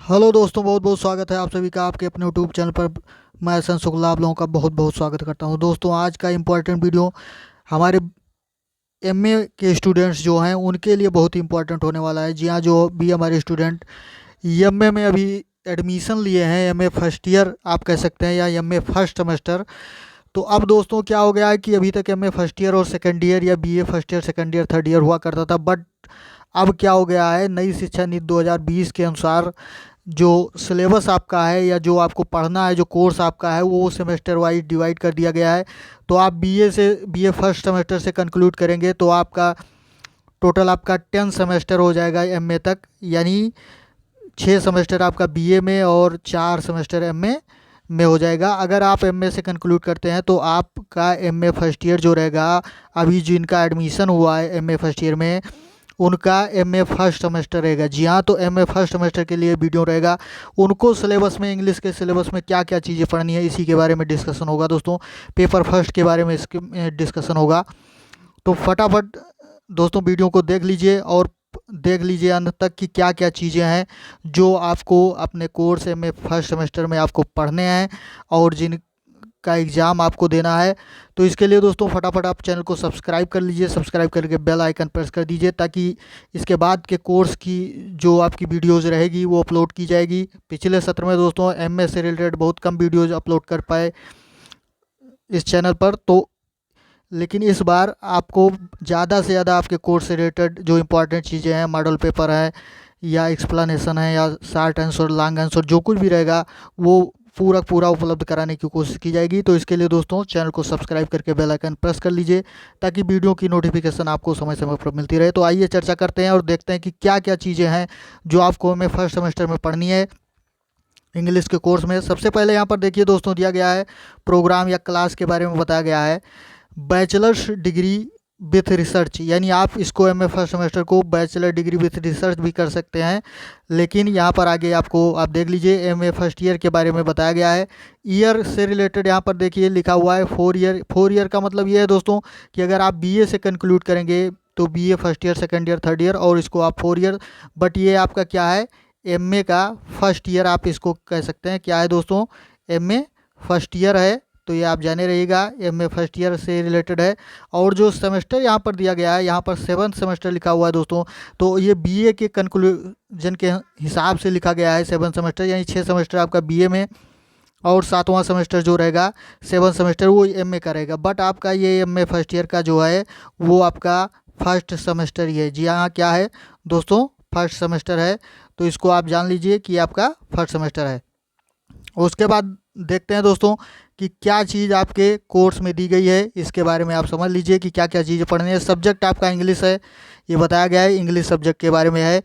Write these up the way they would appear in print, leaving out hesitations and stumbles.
Hello दोस्तों, बहुत बहुत स्वागत है आप सभी का आपके अपने यूट्यूब चैनल पर। मैं सन शुक्ला आप लोगों का बहुत बहुत स्वागत करता हूं। दोस्तों, आज का इम्पोर्टेंट वीडियो हमारे एमए के स्टूडेंट्स जो हैं उनके लिए बहुत इंपॉर्टेंट होने वाला है। जी हाँ, जो भी हमारे स्टूडेंट एमए में अभी एडमिशन लिए हैं, एमए फर्स्ट ईयर आप कह सकते हैं या एमए फर्स्ट सेमेस्टर। तो अब दोस्तों क्या हो गया है कि अभी तक एमए फर्स्ट ईयर और सेकेंड ईयर या BA first year second year third year हुआ करता था, बट अब क्या हो गया है, नई शिक्षा नीति 2020 के अनुसार जो सिलेबस आपका है या जो आपको पढ़ना है, जो कोर्स आपका है, वो सेमेस्टर वाइज डिवाइड कर दिया गया है। तो आप बीए फर्स्ट सेमेस्टर से कंक्लूड करेंगे तो आपका टोटल आपका 10 सेमेस्टर हो जाएगा एमए तक, यानी 6 सेमेस्टर आपका बीए में और 4 सेमेस्टर एमए में हो जाएगा। अगर आप एमए से कंक्लूड करते हैं तो आपका एमए फर्स्ट ईयर जो रहेगा, अभी जिनका एडमिशन हुआ है एमए फर्स्ट ईयर में, उनका एमए फर्स्ट सेमेस्टर रहेगा। जी हाँ, तो एमए फर्स्ट सेमेस्टर के लिए वीडियो रहेगा। उनको सिलेबस में, इंग्लिश के सिलेबस में क्या क्या चीज़ें पढ़नी है, इसी के बारे में डिस्कशन होगा दोस्तों। पेपर फर्स्ट के बारे में इसके डिस्कशन होगा। तो फटाफट दोस्तों वीडियो को देख लीजिए और देख लीजिए अंत तक कि क्या क्या चीज़ें हैं जो आपको अपने कोर्स में फर्स्ट सेमेस्टर में आपको पढ़ने हैं और जिन का एग्ज़ाम आपको देना है। तो इसके लिए दोस्तों फटाफट आप चैनल को सब्सक्राइब कर लीजिए, सब्सक्राइब करके बेल आइकन प्रेस कर दीजिए ताकि इसके बाद के कोर्स की जो आपकी वीडियोज़ रहेगी वो अपलोड की जाएगी। पिछले सत्र में दोस्तों एमएस से रिलेटेड बहुत कम वीडियोज़ अपलोड कर पाए इस चैनल पर, तो लेकिन इस बार आपको ज़्यादा से ज़्यादा आपके कोर्स से रिलेटेड जो इंपॉर्टेंट चीज़ें हैं, मॉडल पेपर है या एक्सप्लेनेशन है या शार्ट आंसर लॉन्ग आंसर जो कुछ भी रहेगा, वो पूरा पूरा उपलब्ध कराने की कोशिश की जाएगी। तो इसके लिए दोस्तों चैनल को सब्सक्राइब करके बेल आइकन प्रेस कर लीजिए ताकि वीडियो की नोटिफिकेशन आपको समय समय पर मिलती रहे। तो आइए चर्चा करते हैं और देखते हैं कि क्या क्या चीज़ें हैं जो आपको हमें फर्स्ट सेमेस्टर में पढ़नी है इंग्लिश के कोर्स में। सबसे पहले यहाँ पर देखिए दोस्तों, दिया गया है प्रोग्राम या क्लास के बारे में बताया गया है बैचलर्स डिग्री विथ रिसर्च, यानी आप इसको एमए फर्स्ट सेमेस्टर को बैचलर डिग्री विथ रिसर्च भी कर सकते हैं। लेकिन यहाँ पर आगे आपको आप देख लीजिए एमए फर्स्ट ईयर के बारे में बताया गया है। ईयर से रिलेटेड यहाँ पर देखिए लिखा हुआ है 4 ईयर। 4 ईयर का मतलब ये है दोस्तों कि अगर आप बीए से कंक्लूड करेंगे तो BA first year second year third year और इसको आप 4 ईयर, बट ये आपका क्या है, एमए का फर्स्ट ईयर आप इसको कह सकते हैं। क्या है दोस्तों, एमए फर्स्ट ईयर है। तो ये आप जाने रहिएगा, एमए फर्स्ट ईयर से रिलेटेड है। और जो सेमेस्टर यहाँ पर दिया गया है, यहाँ पर 7th सेमेस्टर लिखा हुआ है दोस्तों, तो ये बीए के कंक्लूजन के हिसाब से लिखा गया है 7th सेमेस्टर, यानी 6 सेमेस्टर आपका बीए में और 7वां सेमेस्टर जो रहेगा 7th सेमेस्टर वो एमए का रहेगा। बट आपका ये एमए फर्स्ट ईयर का जो है वो आपका फर्स्ट सेमेस्टर ही है। जी हाँ, क्या है दोस्तों, फर्स्ट सेमेस्टर है। तो इसको आप जान लीजिए कि आपका फर्स्ट सेमेस्टर है। उसके बाद देखते हैं दोस्तों कि क्या चीज़ आपके कोर्स में दी गई है, इसके बारे में आप समझ लीजिए कि क्या क्या चीज़ें पढ़नी है। सब्जेक्ट आपका इंग्लिश है, ये बताया गया है, इंग्लिश सब्जेक्ट के बारे में है।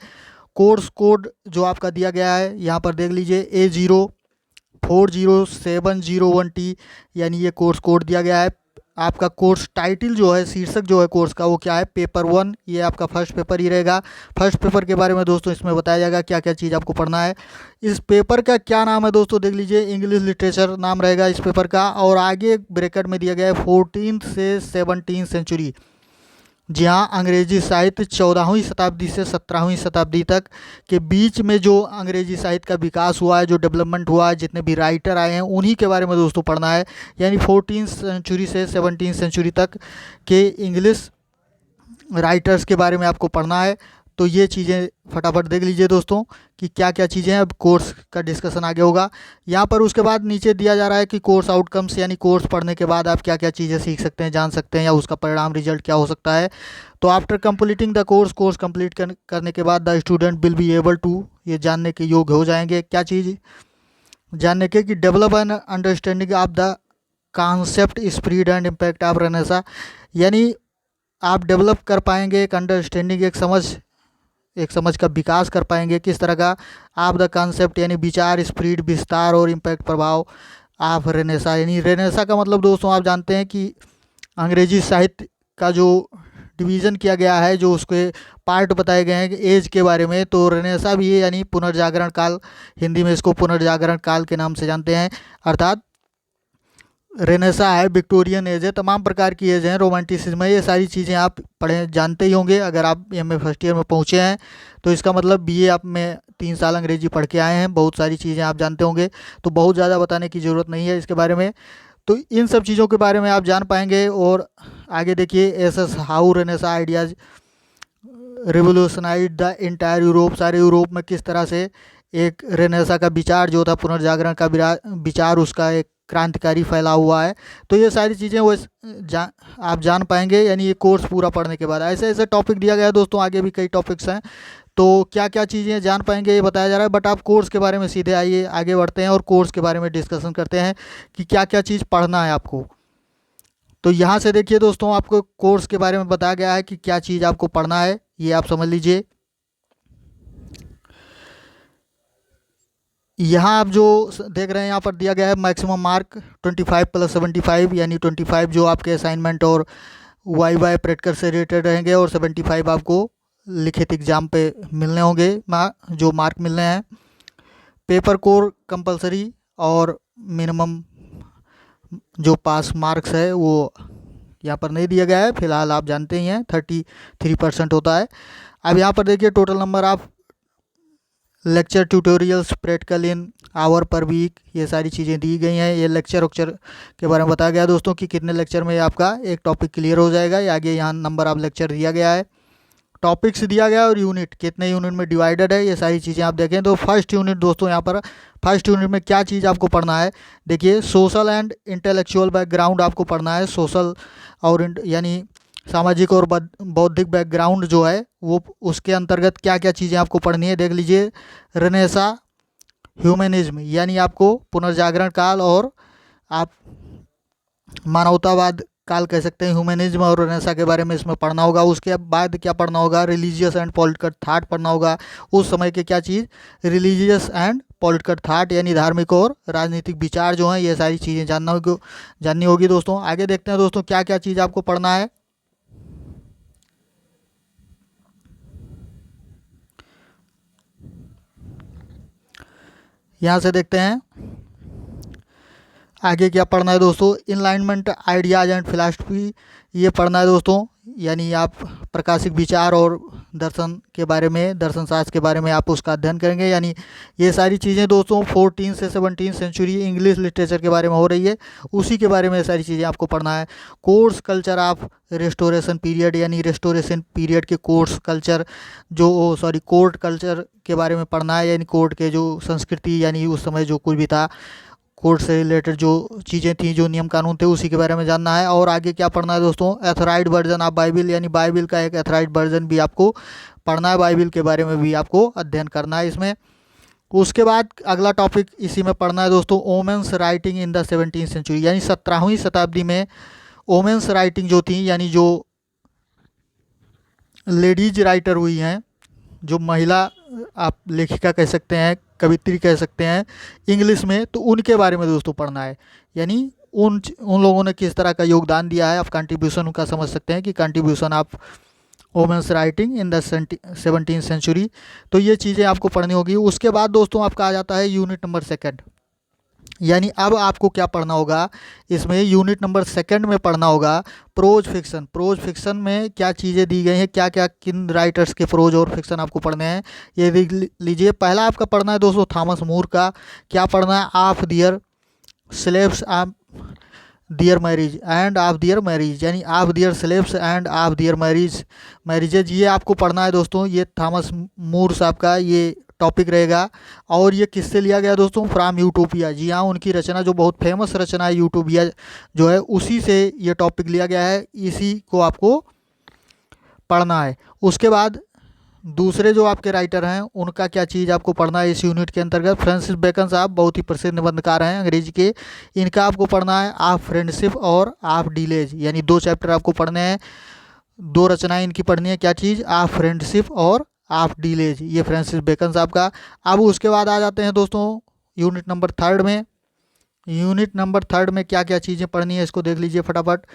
कोर्स कोड जो आपका दिया गया है यहाँ पर देख लीजिए A040701T, यानी ये कोर्स कोड दिया गया है। आपका कोर्स टाइटल जो है, शीर्षक जो है कोर्स का, वो क्या है, पेपर 1, ये आपका फर्स्ट पेपर ही रहेगा। फर्स्ट पेपर के बारे में दोस्तों इसमें बताया जाएगा क्या क्या चीज़ आपको पढ़ना है। इस पेपर का क्या नाम है दोस्तों, देख लीजिए, इंग्लिश लिटरेचर नाम रहेगा इस पेपर का। और आगे ब्रैकेट में दिया गया है 14th से 17th सेंचुरी। जी हाँ, अंग्रेजी साहित्य 14वीं शताब्दी से 17वीं शताब्दी तक के बीच में जो अंग्रेजी साहित्य का विकास हुआ है, जो डेवलपमेंट हुआ है, जितने भी राइटर आए हैं, उन्हीं के बारे में दोस्तों पढ़ना है। यानी 14th सेंचुरी से 17th सेंचुरी तक के इंग्लिश राइटर्स के बारे में आपको पढ़ना है। तो ये चीज़ें फटाफट देख लीजिए दोस्तों कि क्या क्या चीज़ें हैं। अब कोर्स का डिस्कशन आगे होगा यहाँ पर। उसके बाद नीचे दिया जा रहा है कि कोर्स आउटकम्स, यानी कोर्स पढ़ने के बाद आप क्या क्या चीज़ें सीख सकते हैं, जान सकते हैं, या उसका परिणाम रिजल्ट क्या हो सकता है। तो after completing the course, course complete करने के बाद the student will be able to, ये जानने के योग्य हो जाएंगे। क्या चीज़ जानने के कि develop an understanding of the concept spread and impact of Renaissance, यानी आप डेवलप कर पाएंगे एक अंडरस्टैंडिंग, एक समझ का विकास कर पाएंगे। किस तरह का, आप द कॉन्सेप्ट यानी विचार, स्प्रीड विस्तार और इम्पैक्ट प्रभाव ऑफ रेनेसा, यानी रेनेसा का मतलब दोस्तों आप जानते हैं कि अंग्रेजी साहित्य का जो डिवीज़न किया गया है, जो उसके पार्ट बताए गए हैं कि एज के बारे में, तो रेनेसा भी है, यानी पुनर्जागरण काल, हिंदी में इसको पुनर्जागरण काल के नाम से जानते हैं। अर्थात रेनेसा है, विक्टोरियन एज है, तमाम प्रकार की एज हैं, रोमांटिसिज्म है, ये सारी चीज़ें आप पढ़े जानते ही होंगे। अगर आप एमए फर्स्ट ईयर में पहुँचे हैं तो इसका मतलब बीए आप में 3 साल अंग्रेजी पढ़ के आए हैं, बहुत सारी चीज़ें आप जानते होंगे, तो बहुत ज़्यादा बताने की ज़रूरत नहीं है इसके बारे में। तो इन सब चीज़ों के बारे में आप जान पाएंगे। और आगे देखिए, S S how Renaissance ideas revolutionise the entire Europe, सारे यूरोप में किस तरह से एक रेनेसा का विचार जो था, पुनर्जागरण का विचार, उसका एक क्रांतिकारी फैला हुआ है। तो ये सारी चीज़ें वो आप जान पाएंगे, यानी ये कोर्स पूरा पढ़ने के बाद। ऐसे ऐसे टॉपिक दिया गया है दोस्तों, आगे भी कई टॉपिक्स हैं, तो क्या क्या चीज़ें जान पाएंगे ये बताया जा रहा है। बट आप कोर्स के बारे में सीधे आइए, आगे बढ़ते हैं और कोर्स के बारे में डिस्कशन करते हैं कि क्या क्या चीज़ पढ़ना है आपको। तो यहाँ से देखिए दोस्तों, आपको कोर्स के बारे में बताया गया है कि क्या चीज़ आपको पढ़ना है, ये आप समझ लीजिए। यहाँ आप जो देख रहे हैं, यहाँ पर दिया गया है मैक्सिमम मार्क 25 + 75, यानी 25 जो आपके असाइनमेंट और वाई प्रैक्टिकल से रिलेटेड रहेंगे, और 75 आपको लिखित एग्जाम पे मिलने होंगे, जो मार्क मिलने हैं। पेपर कोर कंपलसरी, और मिनिमम जो पास मार्क्स है वो यहाँ पर नहीं दिया गया है, फिलहाल आप जानते ही हैं 33% होता है। अब यहाँ पर देखिए, total number of lecture tutorials practical in hour per week, ये सारी चीज़ें दी गई हैं। ये लेक्चर के बारे में बताया गया दोस्तों कि कितने लेक्चर में आपका एक टॉपिक क्लियर हो जाएगा। ये आगे यहाँ नंबर ऑफ लेक्चर दिया गया है, टॉपिक्स दिया गया है, और यूनिट कितने यूनिट में डिवाइडेड है, ये सारी चीज़ें आप देखें। तो फर्स्ट यूनिट दोस्तों, यहाँ पर फर्स्ट यूनिट में क्या चीज़ आपको पढ़ना है, देखिए सोशल एंड इंटेलेक्चुअल बैकग्राउंड आपको पढ़ना है। सोशल और यानी सामाजिक और बौद्धिक बैकग्राउंड जो है वो, उसके अंतर्गत क्या क्या चीज़ें आपको पढ़नी है, देख लीजिए। रेनेसा, ह्यूमनिज्म, यानी आपको पुनर्जागरण काल, और आप मानवतावाद काल कह सकते हैं, ह्यूमनिज्म और रेनेसा के बारे में इसमें पढ़ना होगा। उसके बाद क्या पढ़ना होगा, रिलीजियस एंड पॉलिटिकल थाट पढ़ना होगा। उस समय के क्या चीज़, रिलीजियस एंड पॉलिटिकल थाट, यानी धार्मिक और राजनीतिक विचार जो हैं, ये सारी चीज़ें जाननी होगी दोस्तों। आगे देखते हैं दोस्तों, क्या क्या चीज़ आपको पढ़ना है। यहाँ से देखते हैं आगे क्या पढ़ना है दोस्तों। इनलाइनमेंट आइडियाज एंड फिलासफी, ये पढ़ना है दोस्तों, यानी आप प्रकाशिक विचार और दर्शन के बारे में, दर्शन शास्त्र के बारे में आप उसका अध्ययन करेंगे। यानी ये सारी चीज़ें दोस्तों 14 से 17 सेंचुरी इंग्लिश लिटरेचर के बारे में हो रही है, उसी के बारे में ये सारी चीज़ें आपको पढ़ना है। Course culture of restoration period, यानी रेस्टोरेशन पीरियड के कोर्स कल्चर कोर्ट कल्चर के बारे में पढ़ना है, यानी कोर्ट के जो संस्कृति, यानी उस समय जो कुछ भी था, कोर्ट से रिलेटेड जो चीज़ें थी, जो नियम कानून थे, उसी के बारे में जानना है। और आगे क्या पढ़ना है दोस्तों, एथराइड वर्जन ऑफ बाइबिल, यानी बाइबिल का एक एथराइड वर्जन भी आपको पढ़ना है, बाइबिल के बारे में भी आपको अध्ययन करना है इसमें। उसके बाद अगला टॉपिक इसी में पढ़ना है दोस्तों, वोमेंस राइटिंग इन द 17वीं सेंचुरी, यानी 17वीं शताब्दी में वोमेंस राइटिंग जो थी, यानी जो लेडीज राइटर हुई हैं, जो महिला आप लेखिका कह सकते हैं, कवित्री कह सकते हैं इंग्लिश में, तो उनके बारे में दोस्तों पढ़ना है। यानी उन लोगों ने किस तरह का योगदान दिया है, आप कंट्रीब्यूशन उनका समझ सकते हैं कि contribution of women's writing in the 17वीं सेंचुरी। तो ये चीज़ें आपको पढ़नी होगी। उसके बाद दोस्तों आपका आ जाता है यूनिट नंबर 2, यानी अब आपको क्या पढ़ना होगा इसमें, यूनिट नंबर 2 में पढ़ना होगा प्रोज फिक्शन। प्रोज फिक्शन में क्या चीज़ें दी गई हैं, क्या क्या किन राइटर्स के प्रोज और फिक्शन आपको पढ़ने हैं, ये देख लीजिए। पहला आपका पढ़ना है दोस्तों थॉमस मोर का, क्या पढ़ना है, of their slaves of their marriage and of their marriage, यानी of their slaves and of their marriages, ये आपको पढ़ना है दोस्तों। ये थॉमस मोर साहब का ये टॉपिक रहेगा। और ये किससे लिया गया दोस्तों, फ्राम यूटोपिया, जी हाँ, उनकी रचना जो बहुत फेमस रचना है यूटोपिया जो है, उसी से ये टॉपिक लिया गया है, इसी को आपको पढ़ना है। उसके बाद दूसरे जो आपके राइटर हैं उनका क्या चीज़ आपको पढ़ना है इस यूनिट के अंतर्गत, फ्रांसिस बेकन साहब बहुत ही प्रसिद्ध निबंधकार हैं अंग्रेजी के, इनका आपको पढ़ना है ऑफ फ्रेंडशिप और ऑफ डिलेज, यानी 2 चैप्टर आपको पढ़ने हैं, 2 रचनाएं इनकी पढ़नी है। क्या चीज़, ऑफ फ्रेंडशिप और ऑफ डिलेज, ये फ्रांसिस बेकन साहब का। अब उसके बाद आ जाते हैं दोस्तों यूनिट नंबर 3 में। यूनिट नंबर 3 में क्या क्या चीज़ें पढ़नी है इसको देख लीजिए फटाफट।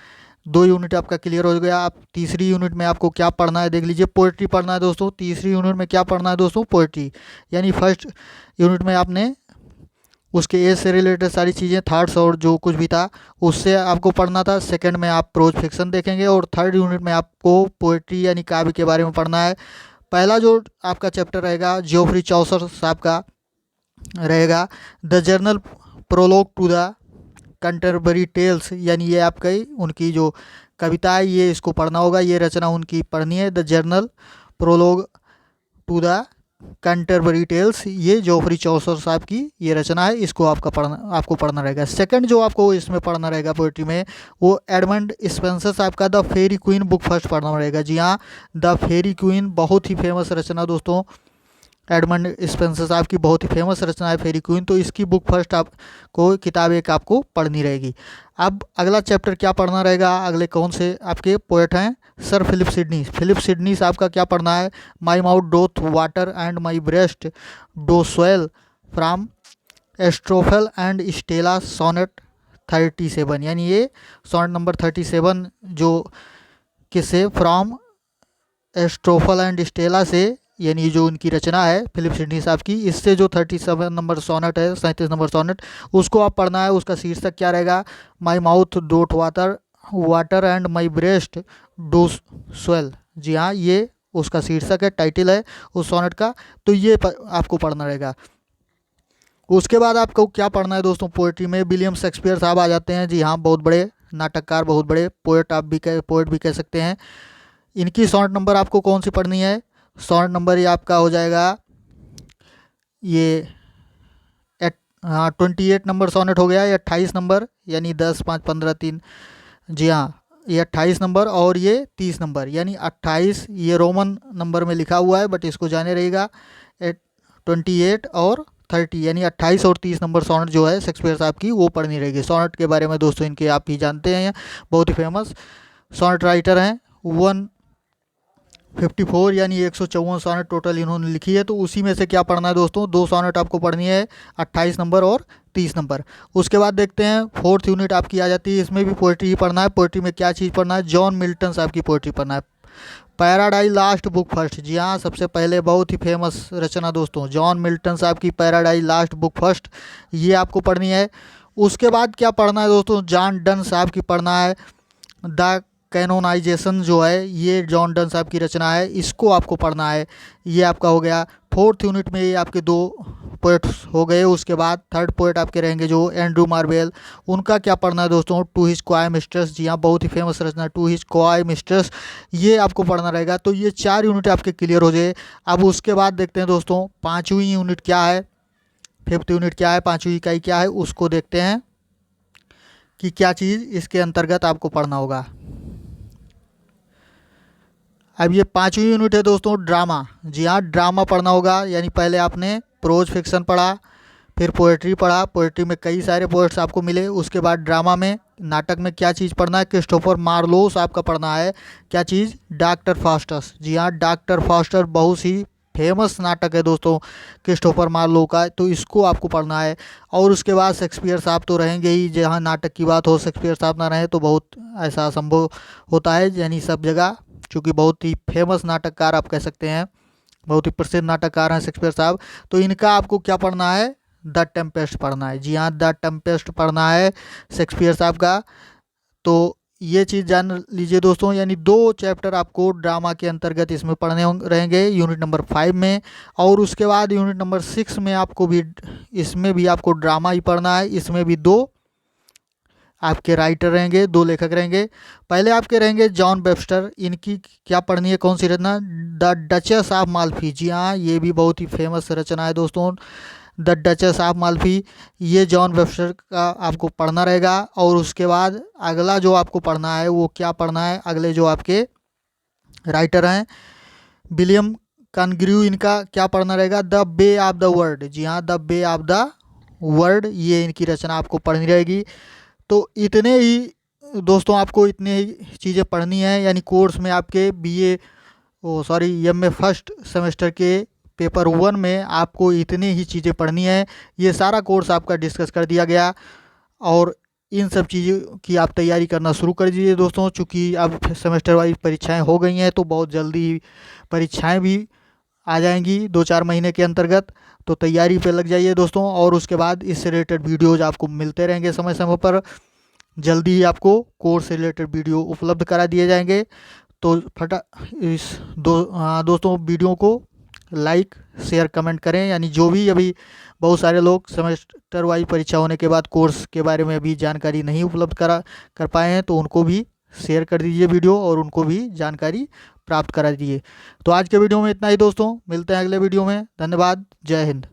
2 यूनिट आपका क्लियर हो गया। आप तीसरी यूनिट में आपको क्या पढ़ना है देख लीजिए, पोइट्री पढ़ना है दोस्तों। तीसरी यूनिट में क्या पढ़ना है दोस्तों, पोइट्री, यानी फर्स्ट यूनिट में आपने उसके एज से रिलेटेड सारी चीज़ें, थॉट्स और जो कुछ भी था उससे आपको पढ़ना था। सेकंड में आप प्रोज फिक्शन देखेंगे और थर्ड यूनिट में आपको पोएट्री यानी काव्य के बारे में पढ़ना है। पहला जो आपका चैप्टर रहेगा जियोफ्री चौसर साहब का रहेगा the general prologue to the contemporary tales, यानी ये आपका उनकी जो कविता है ये इसको पढ़ना होगा, ये रचना उनकी पढ़नी है। The general prologue to the contemporary tales, ये जोफ्री चौसर साहब की ये रचना है, इसको आपको पढ़ना रहेगा। सेकंड जो आपको इसमें पढ़ना रहेगा पोएट्री में वो एडमंड स्पेंसर साहब का the Faerie Queene book first पढ़ना रहेगा। जी हाँ, द फेरी क्वीन बहुत ही फेमस रचना दोस्तों, एडमंड स्पेंसर साहब की बहुत ही फेमस रचना है फेरी क्वीन, तो इसकी बुक फर्स्ट आपको किताब एक आपको पढ़नी रहेगी। अब अगला चैप्टर क्या पढ़ना रहेगा, अगले कौन से आपके पोएट हैं, sir Philip Sidney. Philip Sidney साहब का क्या पढ़ना है, my mouth doth water and my breast doth swell from Astrophel and Stella sonnet 37, यानी ये सोनेट नंबर 37 जो किससे, फ्रॉम एस्ट्रोफल एंड स्टेला से, यानी जो उनकी रचना है फिलिप सिडनी साहब की, इससे जो 37 नंबर सोनेट है, 37 नंबर सोनेट, उसको आप पढ़ना है। उसका शीर्षक क्या रहेगा, my mouth doth water and my breast doth swell. जी हाँ, ये उसका शीर्षक है, टाइटल है उस सोनेट का, तो ये आपको पढ़ना रहेगा। उसके बाद आपको क्या पढ़ना है दोस्तों, पोएट्री में विलियम शेक्सपियर साहब आ जाते हैं। जी हाँ, बहुत बड़े नाटककार, बहुत बड़े पोएट, आप भी पोएट भी कह सकते हैं। इनकी सोनेट नंबर आपको कौन सी पढ़नी है, सोनेट नंबर ये आपका हो जाएगा ये 28 नंबर सोनेट हो गया, ये 28 नंबर, यानी 10, 5, 15, 3। जी हाँ, ये 28 नंबर और ये 30 नंबर, यानी 28 ये रोमन नंबर में लिखा हुआ है, बट इसको जाने रहेगा 28 और 30, यानी 28 और 30 नंबर सोनेट जो है शेक्सपियर साहब की वो पढ़नी रहेगी। सोनेट के बारे में दोस्तों इनके आप ही जानते हैं, बहुत ही फेमस सोनेट राइटर हैं। 154 यानी 154 सोनेट टोटल इन्होंने लिखी है, तो उसी में से क्या पढ़ना है दोस्तों, 2 सोनेट आपको पढ़नी है, 28 नंबर और 30 नंबर। उसके बाद देखते हैं फोर्थ यूनिट आपकी आ जाती है, इसमें भी पोएट्री ही पढ़ना है। पोएट्री में क्या चीज़ पढ़ना है, जॉन मिल्टन साहब की पोएट्री पढ़ना है, पैराडाइज लास्ट बुक फर्स्ट। जी हाँ, सबसे पहले बहुत ही फेमस रचना दोस्तों, जॉन मिल्टन साहब की पैराडाइज लास्ट बुक फर्स्ट, ये आपको पढ़नी है। उसके बाद क्या पढ़ना है दोस्तों, जॉन डन साहब की पढ़ना है, द कैनोनाइजेशन जो है ये जॉन डन साहब की रचना है, इसको आपको पढ़ना है। ये आपका हो गया फोर्थ यूनिट में, ये आपके 2 पोएट्स हो गए। उसके बाद थर्ड पोएट आपके रहेंगे जो एंड्रू मार्वेल, उनका क्या पढ़ना है दोस्तों, टू हिज क्वाय मिस्ट्रेस। जी हाँ, बहुत ही फेमस रचना टू हिज क्वाय मिस्ट्रेस, ये आपको पढ़ना रहेगा। तो ये 4 यूनिट आपके क्लियर हो जाए। अब उसके बाद देखते हैं दोस्तों 5वीं यूनिट क्या है, 5th यूनिट क्या है, 5वीं इकाई क्या है, उसको देखते हैं कि क्या चीज़ इसके अंतर्गत आपको पढ़ना होगा। अब ये 5वीं यूनिट है दोस्तों, ड्रामा। जी हाँ, ड्रामा पढ़ना होगा, यानी पहले आपने प्रोज फिक्शन पढ़ा, फिर पोएट्री पढ़ा, पोएट्री में कई सारे पोएट्स आपको मिले। उसके बाद ड्रामा में, नाटक में क्या चीज़ पढ़ना है, क्रिस्टोफर मार्लो साहब का पढ़ना है, क्या चीज़, डॉक्टर फास्टस। जी हाँ, डॉक्टर फास्टर बहुत ही फेमस नाटक है दोस्तों क्रिस्टोफर मार्लो का, तो इसको आपको पढ़ना है। और उसके बाद शेक्सपियर साहब तो रहेंगे ही, जहाँ नाटक की बात हो शेक्सपियर साहब ना रहे तो बहुत ऐसा असंभव होता है, यानी सब जगह, चूँकि बहुत ही फेमस नाटककार आप कह सकते हैं, बहुत ही प्रसिद्ध नाटककार हैं शेक्सपियर साहब, तो इनका आपको क्या पढ़ना है, द टेम्पेस्ट पढ़ना है। जी हाँ, द टेम्पेस्ट पढ़ना है शेक्सपियर साहब का। तो ये चीज़ जान लीजिए दोस्तों, यानी 2 चैप्टर आपको ड्रामा के अंतर्गत इसमें पढ़ने रहेंगे यूनिट नंबर 5 में। और उसके बाद यूनिट नंबर 6 में आपको भी, इसमें भी आपको ड्रामा ही पढ़ना है। इसमें भी 2 आपके राइटर रहेंगे, 2 लेखक रहेंगे। पहले आपके रहेंगे जॉन वेबस्टर, इनकी क्या पढ़नी है, कौन सी रचना, द डचेस ऑफ माल्फी। जी हाँ, ये भी बहुत ही फेमस रचना है दोस्तों, द डचेस ऑफ माल्फी, ये जॉन वेबस्टर का आपको पढ़ना रहेगा। और उसके बाद अगला जो आपको पढ़ना है वो क्या पढ़ना है, अगले जो आपके राइटर हैं विलियम कॉन्ग्र्यू, इनका क्या पढ़ना रहेगा, the way of the world. जी हाँ, the way of the world, ये इनकी रचना आपको पढ़नी रहेगी। तो इतने ही दोस्तों आपको इतने ही चीज़ें पढ़नी है, यानी कोर्स में आपके एमए फर्स्ट सेमेस्टर के पेपर 1 में आपको इतनी ही चीज़ें पढ़नी है। ये सारा कोर्स आपका डिस्कस कर दिया गया, और इन सब चीज़ों की आप तैयारी करना शुरू कर दीजिए दोस्तों, चूँकि अब सेमेस्टर वाइज परीक्षाएं हो गई हैं, तो बहुत जल्दी परीक्षाएं भी आ जाएंगी 2-4 महीने के अंतर्गत, तो तैयारी पे लग जाइए दोस्तों। और उसके बाद इससे रिलेटेड वीडियोज़ आपको मिलते रहेंगे समय समय पर। जल्दी ही आपको कोर्स से रिलेटेड वीडियो उपलब्ध करा दिए जाएंगे। तो दोस्तों वीडियो को लाइक शेयर कमेंट करें, यानी जो भी अभी बहुत सारे लोग सेमेस्टर वाइज परीक्षा होने के बाद कोर्स के बारे में अभी जानकारी नहीं उपलब्ध कर पाए हैं, तो उनको भी शेयर कर दीजिए वीडियो और उनको भी जानकारी प्राप्त करा दीजिए। तो आज के वीडियो में इतना ही दोस्तों, मिलते हैं अगले वीडियो में। धन्यवाद, जय हिंद।